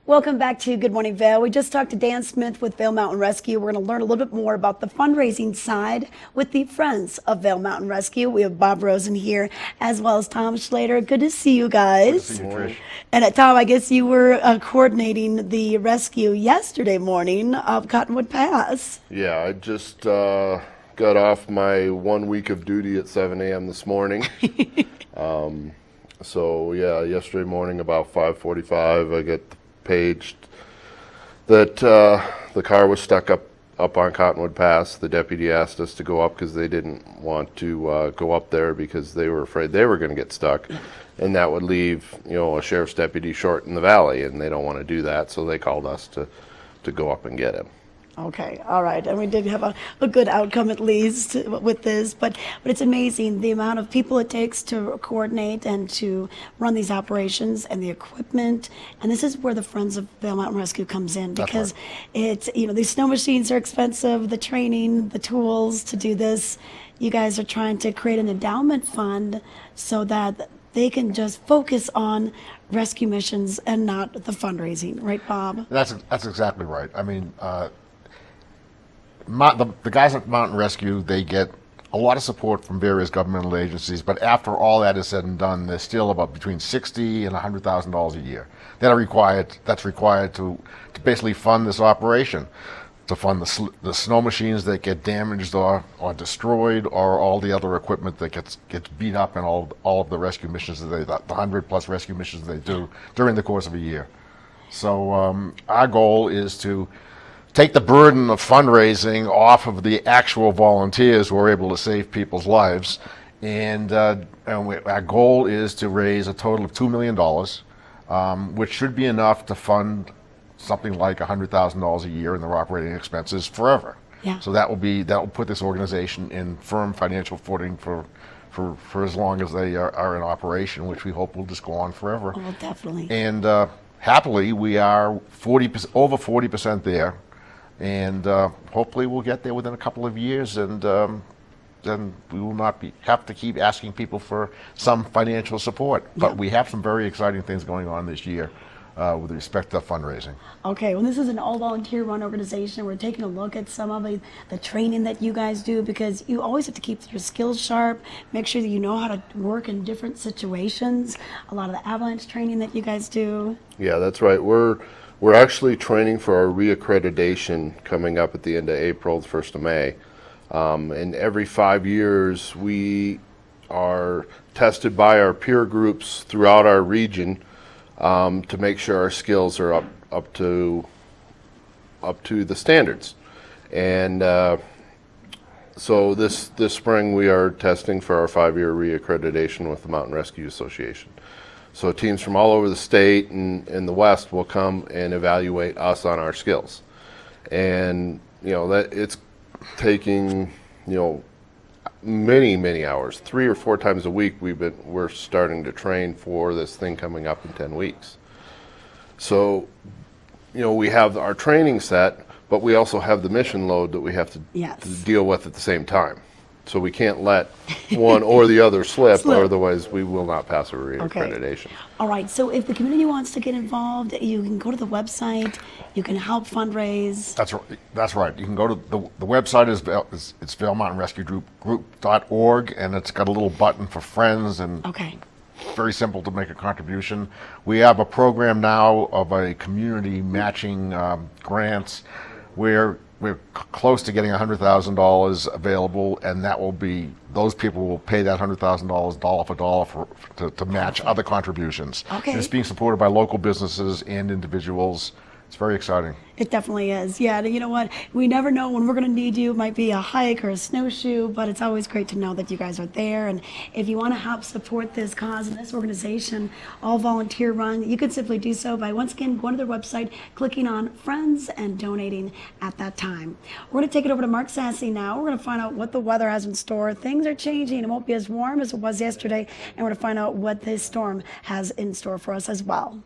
Welcome back to Good Morning Vail. We just talked to Dan Smith with Vail Mountain Rescue. We're going to learn a little bit more about the fundraising side with the Friends of Vail Mountain Rescue. We have Bob Rosen here as well as Tom Schlader. Good to see you guys. Good to see you, Trish. And Tom, I guess you were coordinating the rescue yesterday morning of Cottonwood Pass. Yeah, I just got off my 1 week of duty at 7 a.m. this morning. So yeah, yesterday morning about 5:45, I get paged that the car was stuck up on Cottonwood Pass. The deputy asked us to go up because they didn't want to go up there because they were afraid they were going to get stuck, and that would leave a sheriff's deputy short in the valley, and they don't want to do that. So they called us to go up and get him. Okay, all right, and we did have a good outcome at least with this, but it's amazing the amount of people it takes to coordinate and to run these operations and the equipment, and this is where the Friends of Vail Mountain Rescue comes in, because it's, these snow machines are expensive, the training, the tools to do this. You guys are trying to create an endowment fund so that they can just focus on rescue missions and not the fundraising, right, Bob? That's exactly right. I mean, the guys at Mountain Rescue, they get a lot of support from various governmental agencies, but after all that is said and done, they're still about between $60,000 and $100,000 a year that's required to basically fund this operation, to fund the snow machines that get damaged or destroyed, or all the other equipment that gets beat up in all of the rescue missions the 100+ rescue missions they do during the course of a year. So our goal is to take the burden of fundraising off of the actual volunteers who are able to save people's lives, and our goal is to raise a total of $2 million, which should be enough to fund something like $100,000 a year in their operating expenses forever. Yeah. So that will put this organization in firm financial footing for as long as they are in operation, which we hope will just go on forever. Oh, definitely. And happily, we are over 40% there. And hopefully we'll get there within a couple of years, and then we will not have to keep asking people for some financial support. But we have some very exciting things going on this year with respect to fundraising. Okay, well, this is an all-volunteer run organization. We're taking a look at some of the training that you guys do, because you always have to keep your skills sharp, make sure that you know how to work in different situations. A lot of the Avalanche training that you guys do. Yeah, that's right. We're actually training for our reaccreditation coming up at the end of April, the 1st of May. And every 5 years, we are tested by our peer groups throughout our region to make sure our skills are up to the standards. And so this spring, we are testing for our 5-year reaccreditation with the Mountain Rescue Association. So teams from all over the state and in the West will come and evaluate us on our skills. And, that it's taking, many hours, 3 or 4 times a week. We're starting to train for this thing coming up in 10 weeks. So, we have our training set, but we also have the mission load that we have to deal with at the same time. So we can't let one or the other slip, otherwise we will not pass a reaccreditation. Okay. All right, so if the community wants to get involved, you can go to the website, you can help fundraise. That's right. You can go to the website it's Vail Mountain Rescue Group.org, and it's got a little button for friends, and very simple to make a contribution. We have a program now of a community matching grants where we're close to getting $100,000 available, and those people will pay that $100,000 dollar for dollar to match other contributions. Okay. And it's being supported by local businesses and individuals. It's very exciting. It definitely is. Yeah, and you know what? We never know when we're going to need you. It might be a hike or a snowshoe, but it's always great to know that you guys are there. And if you want to help support this cause and this organization, all volunteer run, you can simply do so by, once again, going to their website, clicking on Friends, and donating at that time. We're going to take it over to Mark Sassy now. We're going to find out what the weather has in store. Things are changing. It won't be as warm as it was yesterday, and we're going to find out what this storm has in store for us as well.